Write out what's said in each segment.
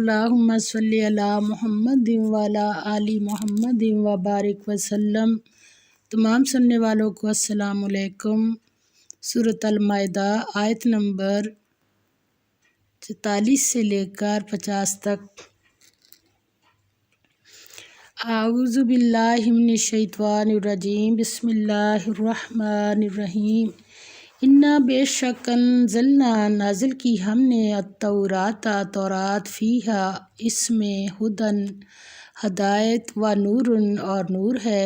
اللہم صلی علی محمد وعلی آل محمد وبارک وسلم۔ تمام سننے والوں کو السلام علیکم۔ سورۃ المائدہ آیت نمبر 44 سے لے کر 50 تک۔ اعوذ باللہ من الشیطان الرجیم، بسم اللہ الرحمن الرحیم۔ انا بے شک انزلنا نازل کی ہم نے التوراۃ تورات فیہا اس میں ہدن ہدایت و نور اور نور ہے،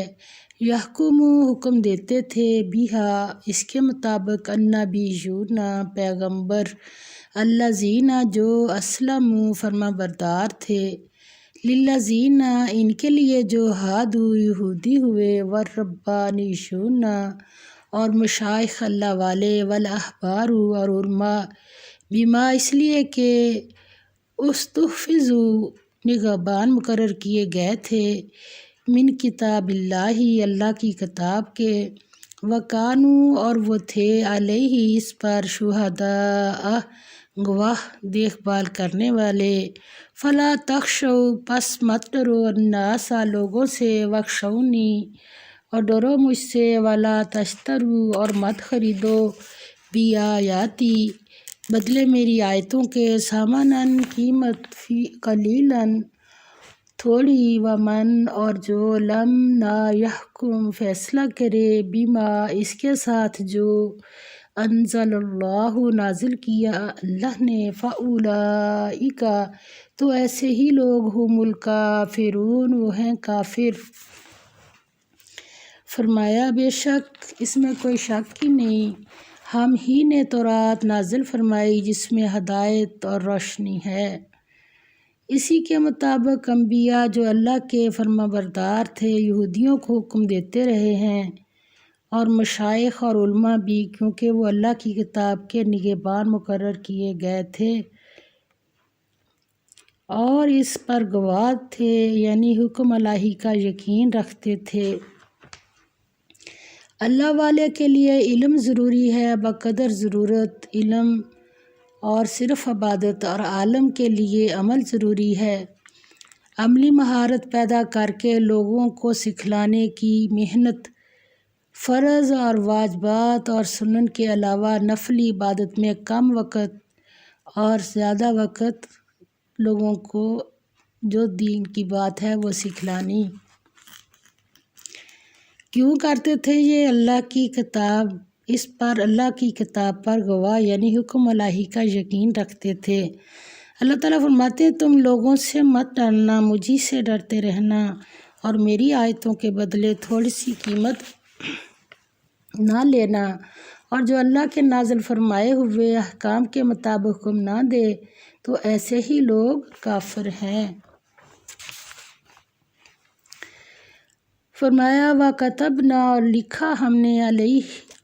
یحکم حکم دیتے تھے بیہا اس کے مطابق النبیون پیغمبر، الذین جو اسلموا فرما بردار تھے، للذین ان کے لیے جو ہادو یہودی ہوئے، والربانیون اور مشائخ اللہ والے، والاحبار اور علماء، بما اس لیے کہ استحفظوا نگہبان مقرر کیے گئے تھے، من کتاب اللہ اللہ کی کتاب کے، وکانوا اور وہ تھے علیہ اس پر شہداء گواہ دیکھ بھال کرنے والے، فلا تخشوا پس مت ڈرو الناس لوگوں سے، واخشونی اور ڈرو مجھ سے، ولا تشتروا اور مت خریدو بآیاتی بدلے میری آیتوں کے، ثمناً قیمت فی قلیلاً تھوڑی، ومن اور جو لم نہ یحکم فیصلہ کرے بما اس کے ساتھ جو انزل اللہ نازل کیا اللہ نے، فاولئک تو ایسے ہی لوگ ہم الکافرون وہ ہیں کافر۔ فرمایا بے شک اس میں کوئی شک ہی نہیں، ہم ہی نے تورات نازل فرمائی جس میں ہدایت اور روشنی ہے، اسی کے مطابق انبیاء جو اللہ کے فرمانبردار تھے یہودیوں کو حکم دیتے رہے ہیں، اور مشائخ اور علماء بھی، کیونکہ وہ اللہ کی کتاب کے نگہبان مقرر کیے گئے تھے اور اس پر گواہ تھے، یعنی حکم الہی کا یقین رکھتے تھے۔ اللہ والے کے لیے علم ضروری ہے بقدر ضرورت علم، اور صرف عبادت، اور عالم کے لیے عمل ضروری ہے، عملی مہارت پیدا کر کے لوگوں کو سکھلانے کی محنت۔ فرض اور واجبات اور سنن کے علاوہ نفلی عبادت میں کم وقت اور زیادہ وقت لوگوں کو جو دین کی بات ہے وہ سکھلانی۔ کیوں کرتے تھے یہ؟ اللہ کی کتاب اس پر اللہ کی کتاب پر گواہ، یعنی حکم الہی کا یقین رکھتے تھے۔ اللہ تعالیٰ فرماتے ہیں تم لوگوں سے مت ڈرنا، مجھی سے ڈرتے رہنا، اور میری آیتوں کے بدلے تھوڑی سی قیمت نہ لینا، اور جو اللہ کے نازل فرمائے ہوئے احکام کے مطابق حکم نہ دے تو ایسے ہی لوگ کافر ہیں۔ فرمایا وَكَتَبْنَا اور لکھا ہم نے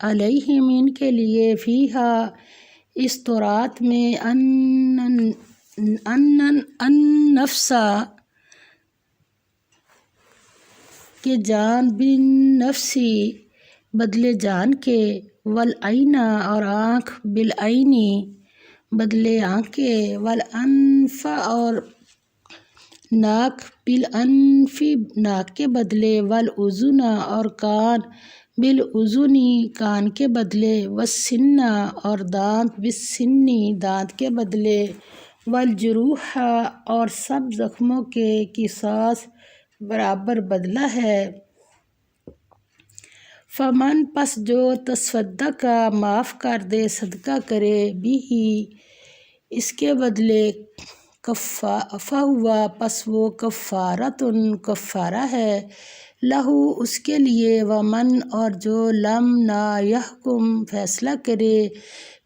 علیہم ان کے لیے فیہا اس تورات میں النفس کہ جان بالنفس بدلے جان کے، والعین اور آنکھ بالعین بدلے آنکھ کے، والانف اور ناک بالانف ناک کے بدلے، والاذن اور کان بالاذن کان کے بدلے، والسن اور دانت بالسن دانت کے بدلے، والجروح اور سب زخموں کے قصاص برابر بدلہ ہے۔ فمن پس جو تصدق معاف کر دے صدقہ کرے بھی اس کے بدلے، فہو پس وہ کفارۃ کفارہ ہے، لہو اس کے لیے، ومن اور جو لم نہ یحکم فیصلہ کرے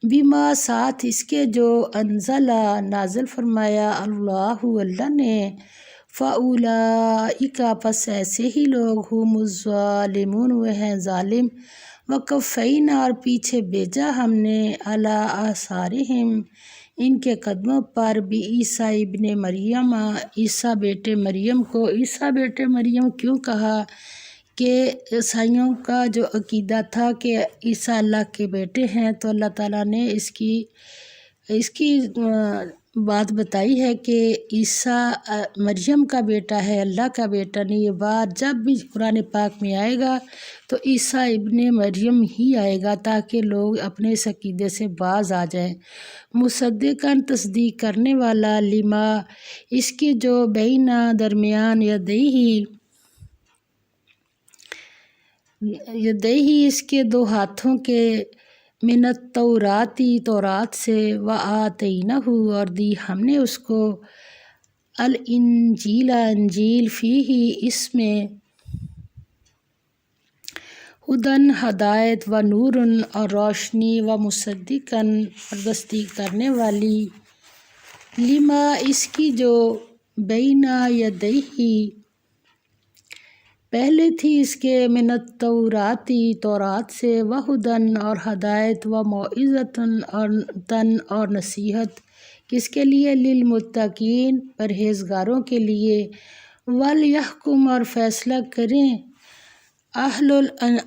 بما ساتھ اس کے جو انزل نازل فرمایا اللہ اللہ نے، فاولئک پس ایسے ہی لوگ ہم الظالمون وہ ہیں ظالم۔ وقفینا اور پیچھے بھیجا ہم نے علی آثارہم ان کے قدموں پر، بعیسیٰ ابن مریم عیسیٰ بیٹے مریم کو۔ عیسیٰ بیٹے مریم کیوں کہا؟ کہ عیسائیوں کا جو عقیدہ تھا کہ عیسیٰ اللہ کے بیٹے ہیں، تو اللہ تعالیٰ نے اس کی بات بتائی ہے کہ عیسیٰ مریم کا بیٹا ہے، اللہ کا بیٹا نہیں۔ یہ بات جب بھی قرآن پاک میں آئے گا تو عیسیٰ ابن مریم ہی آئے گا، تاکہ لوگ اپنے اس عقیدے سے باز آ جائیں۔ مصدقاً تصدیق کرنے والا، لما اس کے جو بینہ درمیان یدیہی اس کے دو ہاتھوں کے، من التوراتی تورات سے، وآتینہ اور دی ہم نے اس کو، الانجیل انجیل، فیہ اس میں، ہدن ہدایت، و نورن اور روشنی، و مصدقاً اور تصدیق کرنے والی، لما اس کی جو بینہ یدیہی پہلے تھی اس کے، من التوراتی تورات سے، وہدن اور ہدایت، و موعظۃ اور نصیحت، کس کے لیے؟ للمتقین پرہیزگاروں کے لیے، ولیحکم اور فیصلہ کریں، اہل الانجیل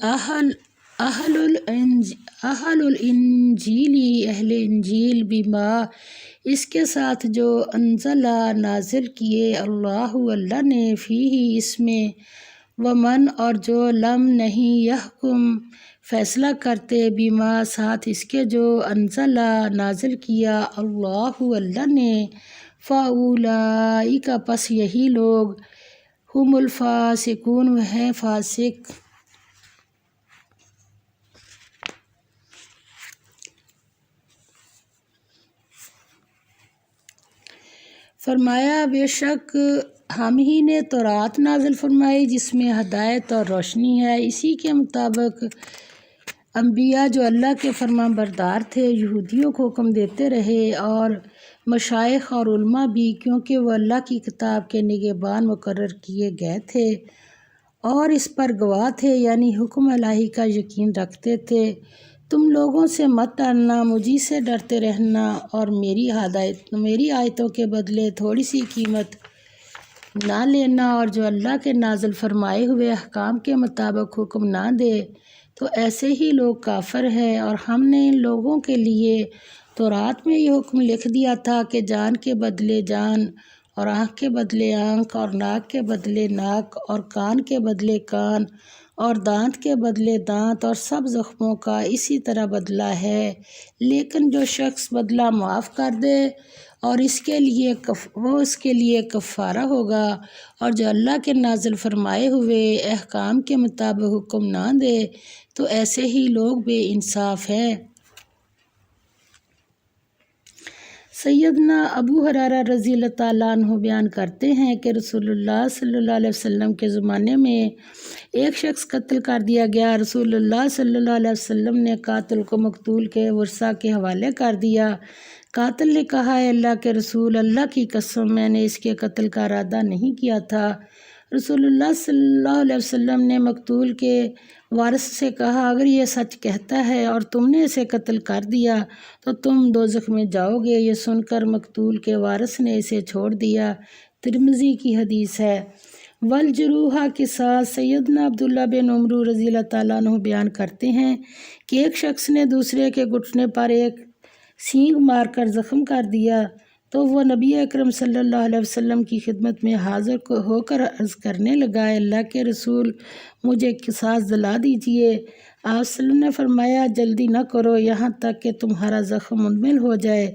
اہل انجیل، بما اس کے ساتھ جو، انزلہ نازل کیے، اللہ نے، فیہ اس میں، ومن اور جو، لم نہیں، یحکم فیصلہ کرتے، بما ساتھ اس کے جو، انزلہ نازل کیا، اللہ نے، فاولئک پس یہی لوگ، ہم الفاسقون وہ ہیں فاسق۔ فرمایا بے شک ہم ہی نے تورات نازل فرمائی جس میں ہدایت اور روشنی ہے، اسی کے مطابق انبیاء جو اللہ کے فرمان بردار تھے یہودیوں کو حکم دیتے رہے، اور مشائخ اور علماء بھی، کیونکہ وہ اللہ کی کتاب کے نگہبان مقرر کیے گئے تھے اور اس پر گواہ تھے، یعنی حکم الہی کا یقین رکھتے تھے۔ تم لوگوں سے مت ڈرنا، مجھی سے ڈرتے رہنا، اور میری آیتوں کے بدلے تھوڑی سی قیمت نہ لینا، اور جو اللہ کے نازل فرمائے ہوئے احکام کے مطابق حکم نہ دے تو ایسے ہی لوگ کافر ہیں۔ اور ہم نے ان لوگوں کے لیے تورات میں یہ حکم لکھ دیا تھا کہ جان کے بدلے جان، اور آنکھ کے بدلے آنکھ، اور ناک کے بدلے ناک، اور کان کے بدلے کان، اور دانت کے بدلے دانت، اور سب زخموں کا اسی طرح بدلہ ہے، لیکن جو شخص بدلہ معاف کر دے اور وہ اس کے لیے کفارہ ہوگا، اور جو اللہ کے نازل فرمائے ہوئے احکام کے مطابق حکم نہ دے تو ایسے ہی لوگ بے انصاف ہیں۔ سیدنا ابو ہریرہ رضی اللہ تعالیٰ عنہ بیان کرتے ہیں کہ رسول اللہ صلی اللہ علیہ وسلم کے زمانے میں ایک شخص قتل کر دیا گیا۔ رسول اللہ صلی اللہ علیہ وسلم نے قاتل کو مقتول کے ورثاء کے حوالے کر دیا۔ قاتل نے کہا، اے اللہ کے رسول، اللہ کی قسم میں نے اس کے قتل کا ارادہ نہیں کیا تھا۔ رسول اللہ صلی اللہ علیہ وسلم نے مقتول کے وارث سے کہا، اگر یہ سچ کہتا ہے اور تم نے اسے قتل کر دیا تو تم دوزخ میں جاؤ گے۔ یہ سن کر مقتول کے وارث نے اسے چھوڑ دیا۔ ترمذی کی حدیث ہے۔ والجروح قصاص۔ سیدنا عبداللہ بن عمرو رضی اللہ تعالیٰ عنہ بیان کرتے ہیں کہ ایک شخص نے دوسرے کے گھٹنے پر ایک سینگ مار کر زخم کر دیا تو وہ نبی اکرم صلی اللہ علیہ وسلم کی خدمت میں حاضر ہو کر عرض کرنے لگا، اللہ کے رسول، مجھے قصاص دلا دیجیے۔ آپ صلی اللہ علیہ وسلم نے فرمایا، جلدی نہ کرو یہاں تک کہ تمہارا زخم منمل ہو جائے،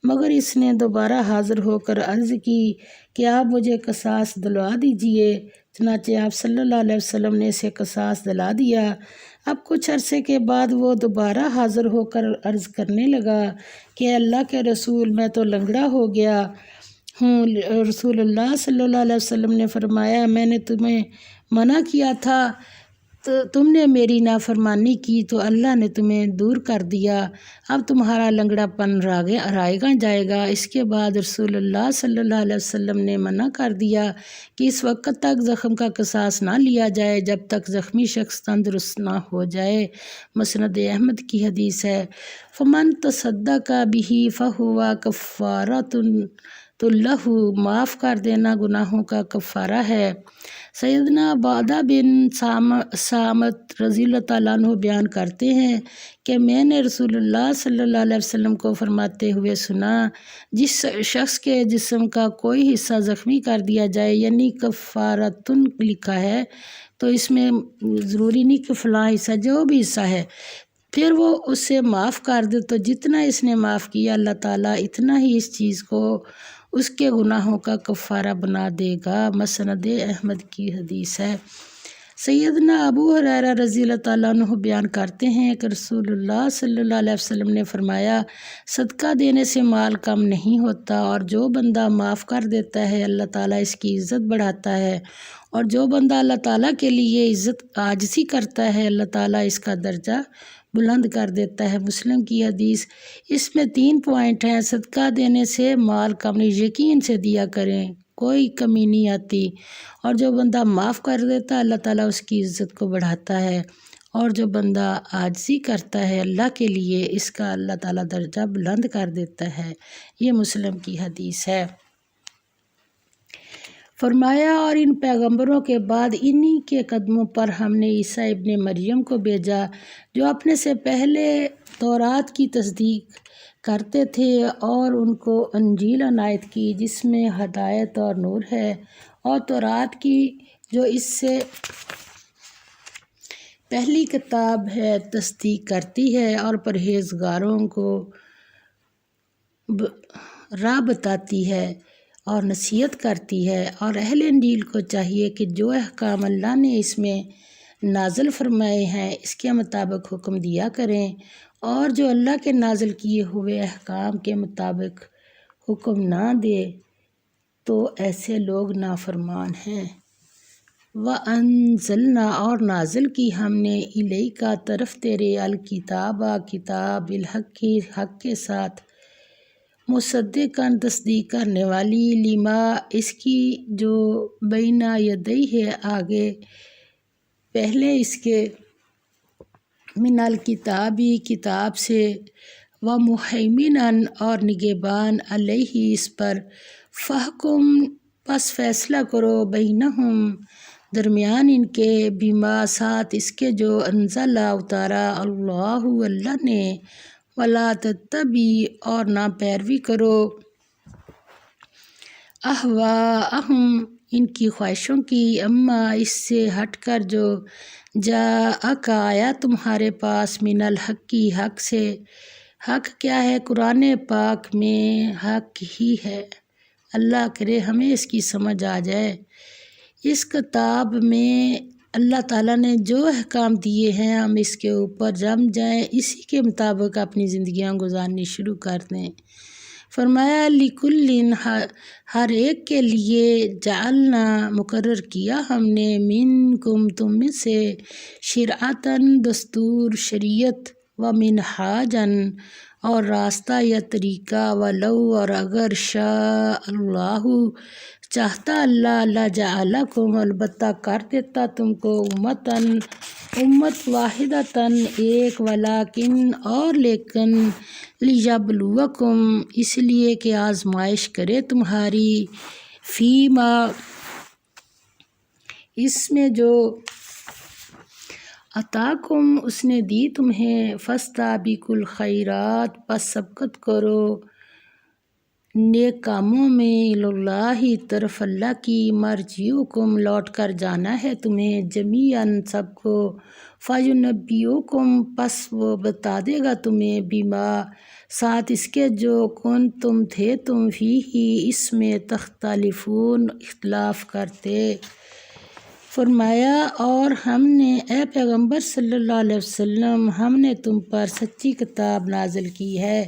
مگر اس نے دوبارہ حاضر ہو کر عرض کی کہ آپ مجھے قصاص دلوا دیجیے۔ چنانچہ آپ صلی اللہ علیہ وسلم نے اسے قصاص دلا دیا۔ اب کچھ عرصے کے بعد وہ دوبارہ حاضر ہو کر عرض کرنے لگا کہ اللہ کے رسول، میں تو لنگڑا ہو گیا ہوں۔ رسول اللہ صلی اللہ علیہ وسلم نے فرمایا، میں نے تمہیں منع کیا تھا تو تم نے میری نافرمانی کی تو اللہ نے تمہیں دور کر دیا، اب تمہارا لنگڑا پن رائے جائے گا۔ اس کے بعد رسول اللہ صلی اللہ علیہ وسلم نے منع کر دیا کہ اس وقت تک زخم کا قصاص نہ لیا جائے جب تک زخمی شخص تندرست نہ ہو جائے۔ مسند احمد کی حدیث ہے۔ فمن تصدق بہ فہو کفارۃ تو لہو معاف کر دینا گناہوں کا کفارہ ہے۔ سیدنا عبادہ بن صامت رضی اللہ تعالیٰ عنہ بیان کرتے ہیں کہ میں نے رسول اللہ صلی اللہ علیہ وسلم کو فرماتے ہوئے سنا، جس شخص کے جسم کا کوئی حصہ زخمی کر دیا جائے، یعنی کفارتن لکھا ہے تو اس میں ضروری نہیں کہ فلاں حصہ، جو بھی حصہ ہے، پھر وہ اسے معاف کر دے تو جتنا اس نے معاف کیا اللہ تعالیٰ اتنا ہی اس چیز کو اس کے گناہوں کا کفارہ بنا دے گا۔ مسند احمد کی حدیث ہے۔ سیدنا ابو ہریرہ رضی اللہ تعالیٰ عنہ بیان کرتے ہیں کہ رسول اللہ صلی اللہ علیہ وسلم نے فرمایا، صدقہ دینے سے مال کم نہیں ہوتا، اور جو بندہ معاف کر دیتا ہے اللہ تعالیٰ اس کی عزت بڑھاتا ہے، اور جو بندہ اللہ تعالیٰ کے لیے عاجزی کرتا ہے اللہ تعالیٰ اس کا درجہ بلند کر دیتا ہے۔ مسلم کی حدیث۔ اس میں 3 پوائنٹ ہیں۔ صدقہ دینے سے مال کم نہیں، یقین سے دیا کریں، کوئی کمی نہیں آتی، اور جو بندہ معاف کر دیتا ہے اللہ تعالیٰ اس کی عزت کو بڑھاتا ہے، اور جو بندہ عاجزی کرتا ہے اللہ کے لیے اس کا اللہ تعالیٰ درجہ بلند کر دیتا ہے۔ یہ مسلم کی حدیث ہے۔ فرمایا، اور ان پیغمبروں کے بعد انہی کے قدموں پر ہم نے عیسیٰ ابن مریم کو بھیجا، جو اپنے سے پہلے تورات کی تصدیق کرتے تھے اور ان کو انجیل عنایت کی جس میں ہدایت اور نور ہے، اور تورات کی جو اس سے پہلی کتاب ہے تصدیق کرتی ہے، اور پرہیزگاروں کو راہ بتاتی ہے اور نصیحت کرتی ہے، اور اہل انجیل کو چاہیے کہ جو احکام اللہ نے اس میں نازل فرمائے ہیں اس کے مطابق حکم دیا کریں، اور جو اللہ کے نازل کیے ہوئے احکام کے مطابق حکم نہ دے تو ایسے لوگ نافرمان ہیں۔ وَأَنزَلْنَا، اور نازل کی ہم نے الیک طرف تیرے، الکتاب کتاب، بالحق حق کے ساتھ، مصدقاً تصدیق کرنے والی، لما اس کی جو بین یدیہ آگے پہلے اس کے، من الکتابی کتاب سے، ومہیمناً اور نگہبان علیہ اس پر، فحکم پس فیصلہ کرو، بینہم درمیان ان کے، بما ساتھ اس کے جو انزل اتارا اللہ اللہ نے، ولا تتبع اور نہ پیروی کرو، اہواءہم ان کی خواہشوں کی، اما اس سے ہٹ کر جو جاءک آیا تمہارے پاس، من الحق کی حق سے۔ حق کیا ہے؟ قرآن پاک میں حق ہی ہے۔ اللہ کرے ہمیں اس کی سمجھ آ جائے۔ اس کتاب میں اللہ تعالیٰ نے جو احکام دیے ہیں ہم اس کے اوپر جم جائیں، اسی کے مطابق اپنی زندگیاں گزارنی شروع کر دیں۔ فرمایا، لِکُلٍ ہر ایک کے لیے، جعلنا مقرر کیا ہم نے، منکم تم میں سے، شرعتاً دستور شریعت، ومنہاجاً اور راستہ یا طریقہ، ولو اور اگر شاء اللہ چاہتا اللہ، لجعلکم البتہ کر دیتا تم کو، امت واحدتاً ایک، ولیکن اور لیکن، لیبلوکم اس لیے کہ آزمائش کرے تمہاری، فیما اس میں جو عطاکم اس نے دی تمہیں، فاستبقوا الخیرات پس سبقت کرو نیک کاموں میں، اللہ طرف اللہ کی، مرجعکم لوٹ کر جانا ہے تمہیں، جمیعاً سب کو، فینبئکم پس وہ بتا دے گا تمہیں، بما ساتھ اس کے جو کنتم تھے تم فیہ اس میں، تختلفون اختلاف کرتے۔ فرمایا، اور ہم نے اے پیغمبر صلی اللہ علیہ وسلم، ہم نے تم پر سچی کتاب نازل کی ہے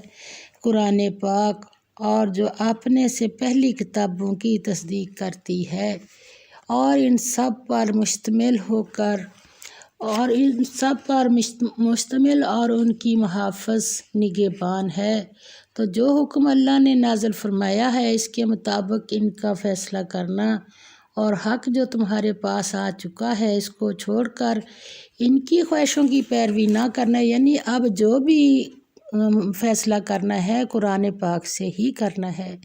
قرآن پاک، اور جو اپنے سے پہلی کتابوں کی تصدیق کرتی ہے، اور ان سب پر مشتمل اور ان کی محافظ نگہبان ہے۔ تو جو حکم اللہ نے نازل فرمایا ہے اس کے مطابق ان کا فیصلہ کرنا، اور حق جو تمہارے پاس آ چکا ہے اس کو چھوڑ کر ان کی خواہشوں کی پیروی نہ کرنا، یعنی اب جو بھی فیصلہ کرنا ہے قرآن پاک سے ہی کرنا ہے۔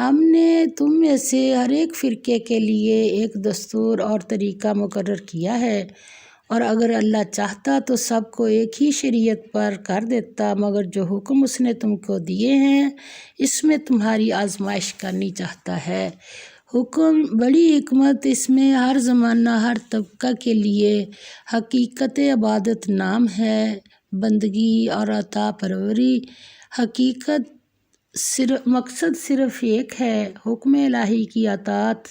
ہم نے تم میں سے ہر ایک فرقے کے لیے ایک دستور اور طریقہ مقرر کیا ہے، اور اگر اللہ چاہتا تو سب کو ایک ہی شریعت پر کر دیتا، مگر جو حکم اس نے تم کو دیے ہیں اس میں تمہاری آزمائش کرنی چاہتا ہے۔ حکم بڑی حکمت اس میں ہر زمانہ ہر طبقہ کے لیے حقیقت عبادت نام ہے، بندگی اور عطا پروری حقیقت مقصد صرف ایک ہے، حکم الہی کی اطاعت۔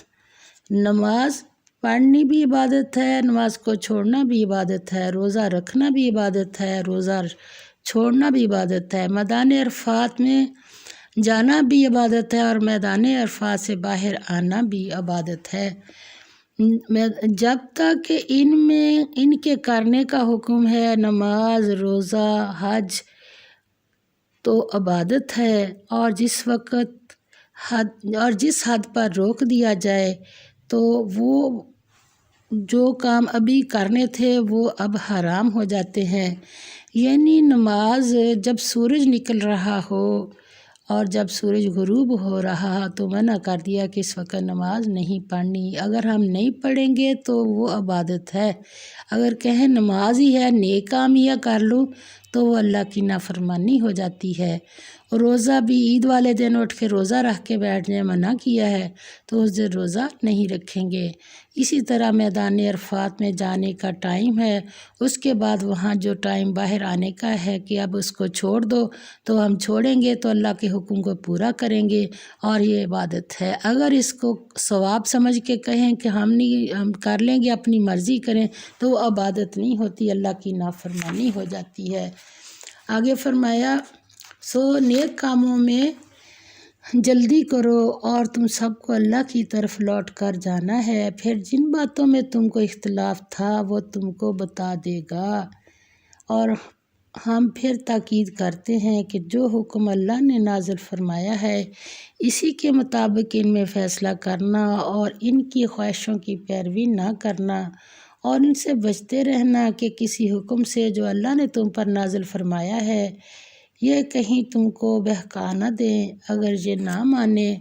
نماز پڑھنی بھی عبادت ہے، نماز کو چھوڑنا بھی عبادت ہے، روزہ رکھنا بھی عبادت ہے، روزہ چھوڑنا بھی عبادت ہے، میدان عرفات میں جانا بھی عبادت ہے، اور میدان عرفات سے باہر آنا بھی عبادت ہے۔ جب تک کہ ان کے کرنے کا حکم ہے، نماز، روزہ، حج تو عبادت ہے، اور جس حد پر روک دیا جائے تو وہ جو کام ابھی کرنے تھے وہ اب حرام ہو جاتے ہیں۔ یعنی نماز جب سورج نکل رہا ہو اور جب سورج غروب ہو رہا تو منع کر دیا کہ اس وقت نماز نہیں پڑھنی۔ اگر ہم نہیں پڑھیں گے تو وہ عبادت ہے، اگر کہیں نماز ہی ہے نیک کام ہی کر لوں تو وہ اللہ کی نافرمانی ہو جاتی ہے۔ روزہ بھی عید والے دن اٹھ کے روزہ رکھ کے بیٹھنے منع کیا ہے تو اس دن روزہ نہیں رکھیں گے۔ اسی طرح میدان عرفات میں جانے کا ٹائم ہے، اس کے بعد وہاں جو ٹائم باہر آنے کا ہے کہ اب اس کو چھوڑ دو تو ہم چھوڑیں گے تو اللہ کے حکم کو پورا کریں گے، اور یہ عبادت ہے۔ اگر اس کو ثواب سمجھ کے کہیں کہ ہم کر لیں گے اپنی مرضی کریں تو وہ عبادت نہیں ہوتی، اللہ کی نافرمانی ہو جاتی ہے۔ آگے فرمایا سو نیک کاموں میں جلدی کرو اور تم سب کو اللہ کی طرف لوٹ کر جانا ہے، پھر جن باتوں میں تم کو اختلاف تھا وہ تم کو بتا دے گا۔ اور ہم پھر تاکید کرتے ہیں کہ جو حکم اللہ نے نازل فرمایا ہے اسی کے مطابق ان میں فیصلہ کرنا اور ان کی خواہشوں کی پیروی نہ کرنا، اور ان سے بچتے رہنا کہ کسی حکم سے جو اللہ نے تم پر نازل فرمایا ہے یہ کہیں تم کو بہکا نہ دیں۔ اگر یہ نہ مانے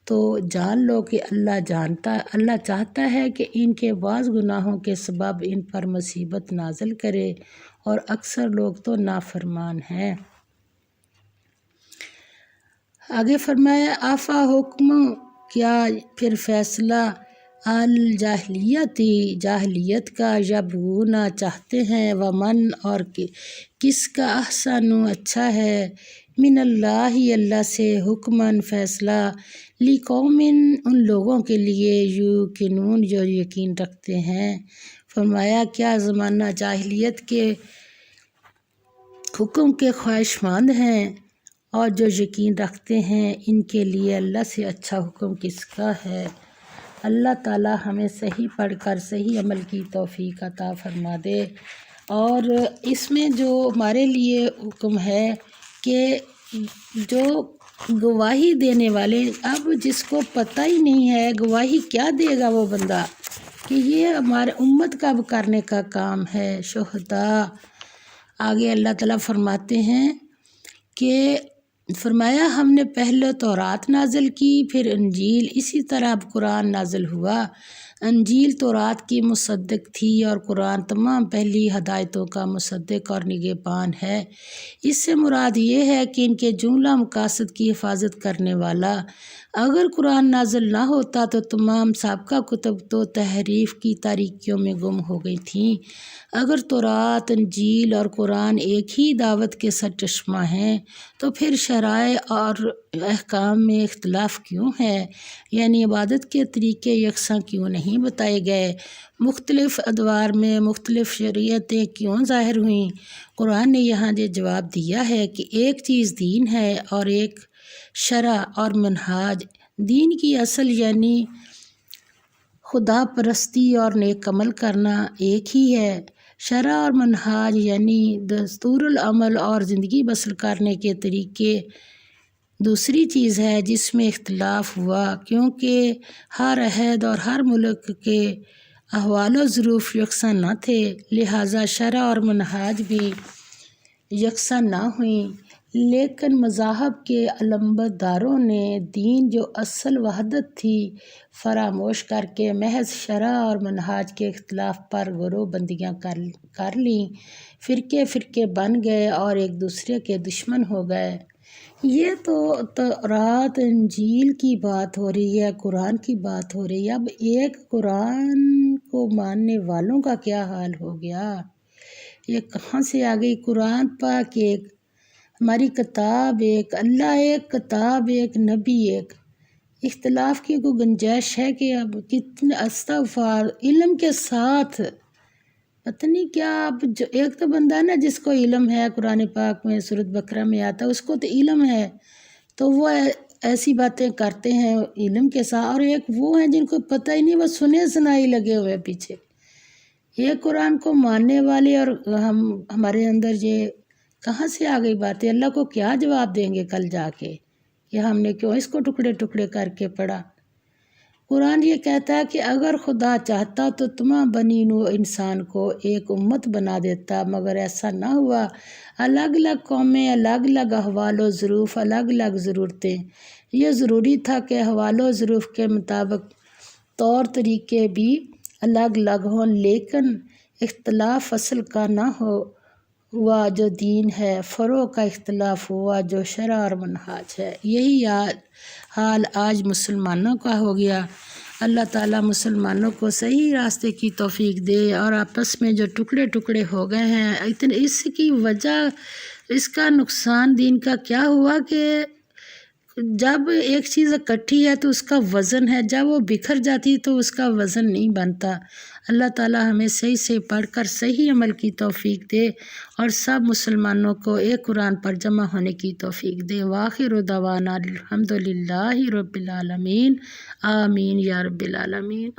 تو جان لو کہ اللہ چاہتا ہے کہ ان کے بعض گناہوں کے سبب ان پر مصیبت نازل کرے، اور اکثر لوگ تو نافرمان ہیں۔ آگے فرمایا آفا حکم کیا پھر فیصلہ جاہلیت کا یبغونا چاہتے ہیں، ومن اور کس کا احسن اچھا ہے، من اللہ سے حکمن فیصلہ، لقوم ان لوگوں کے لیے یوقنون جو یقین رکھتے ہیں۔ فرمایا کیا زمانہ جاہلیت کے حکم کے خواہش مند ہیں اور جو یقین رکھتے ہیں ان کے لیے اللہ سے اچھا حکم کس کا ہے۔ اللہ تعالی ہمیں صحیح پڑھ کر صحیح عمل کی توفیق عطا فرما دے۔ اور اس میں جو ہمارے لیے حکم ہے کہ جو گواہی دینے والے، اب جس کو پتہ ہی نہیں ہے گواہی کیا دے گا وہ بندہ، کہ یہ ہمارے امت کا کرنے کا کام ہے، شہداء۔ آگے اللہ تعالیٰ فرماتے ہیں کہ فرمایا ہم نے پہلے تورات نازل کی، پھر انجیل، اسی طرح اب قرآن نازل ہوا۔ انجیل تورات کی مصدق تھی اور قرآن تمام پہلی ہدایتوں کا مصدق اور نگہبان ہے۔ اس سے مراد یہ ہے کہ ان کے جملہ مقاصد کی حفاظت کرنے والا۔ اگر قرآن نازل نہ ہوتا تو تمام سابقہ کتب تو تحریف کی تاریکیوں میں گم ہو گئی تھیں۔ اگر تورات، انجیل اور قرآن ایک ہی دعوت کے سرچشمہ ہیں تو پھر شرائع اور احکام میں اختلاف کیوں ہے؟ یعنی عبادت کے طریقے یکساں کیوں نہیں بتائے گئے؟ مختلف ادوار میں مختلف شریعتیں کیوں ظاہر ہوئیں؟ قرآن نے یہاں یہ جواب دیا ہے کہ ایک چیز دین ہے اور ایک شرع اور منہاج۔ دین کی اصل یعنی خدا پرستی اور نیک عمل کرنا ایک ہی ہے، شرع اور منہاج یعنی دستور العمل اور زندگی بسر کرنے کے طریقے دوسری چیز ہے جس میں اختلاف ہوا، کیونکہ ہر عہد اور ہر ملک کے احوال و ظروف یکساں نہ تھے، لہٰذا شرع اور منہاج بھی یکساں نہ ہوئیں۔ لیکن مذاہب کے علمبرداروں نے دین جو اصل وحدت تھی فراموش کر کے محض شرع اور منہاج کے اختلاف پر گروہ بندیاں کر لیں، فرقے فرقے بن گئے اور ایک دوسرے کے دشمن ہو گئے۔ یہ تو تورات انجیل کی بات ہو رہی ہے، قرآن کی بات ہو رہی ہے۔ اب ایک قرآن کو ماننے والوں کا کیا حال ہو گیا؟ یہ کہاں سے آ گئی؟ قرآن پاک ایک، ہماری کتاب ایک، اللہ ایک، کتاب ایک، نبی ایک، اختلاف کی کوئی گنجائش ہے کہ اب کتنے استغفار علم کے ساتھ پتہ نہیں کیا۔ اب جو ایک تو بندہ ہے نا جس کو علم ہے، قرآن پاک میں سورۃ بقرہ میں آتا ہے، اس کو تو علم ہے تو وہ ایسی باتیں کرتے ہیں علم کے ساتھ، اور ایک وہ ہیں جن کو پتہ ہی نہیں، وہ سنے سنائی لگے ہوئے پیچھے۔ یہ قرآن کو ماننے والے اور ہمارے اندر یہ کہاں سے آ گئی باتیں؟ اللہ کو کیا جواب دیں گے کل جا کے کہ ہم نے کیوں اس کو ٹکڑے ٹکڑے کر کے پڑھا؟ قرآن یہ کہتا ہے کہ اگر خدا چاہتا تو تمام بنی نوح انسان کو ایک امت بنا دیتا، مگر ایسا نہ ہوا۔ الگ الگ قومیں، الگ الگ احوال و ظروف، الگ الگ ضرورتیں، یہ ضروری تھا کہ احوال و ظروف کے مطابق طور طریقے بھی الگ الگ ہوں، لیکن اختلاف اصل کا نہ ہوا جو دین ہے، فروع کا اختلاف ہوا جو شرع اور منہاج ہے۔ یہی حال آج مسلمانوں کا ہو گیا۔ اللہ تعالیٰ مسلمانوں کو صحیح راستے کی توفیق دے، اور آپس میں جو ٹکڑے ٹکڑے ہو گئے ہیں، اس کی وجہ، اس کا نقصان دین کا کیا ہوا کہ جب ایک چیز اکٹھی ہے تو اس کا وزن ہے، جب وہ بکھر جاتی تو اس کا وزن نہیں بنتا۔ اللہ تعالیٰ ہمیں صحیح سے پڑھ کر صحیح عمل کی توفیق دے اور سب مسلمانوں کو ایک قرآن پر جمع ہونے کی توفیق دے۔ وآخر دعوانا الحمدللہ رب العالمین، آمین یا رب العالمین۔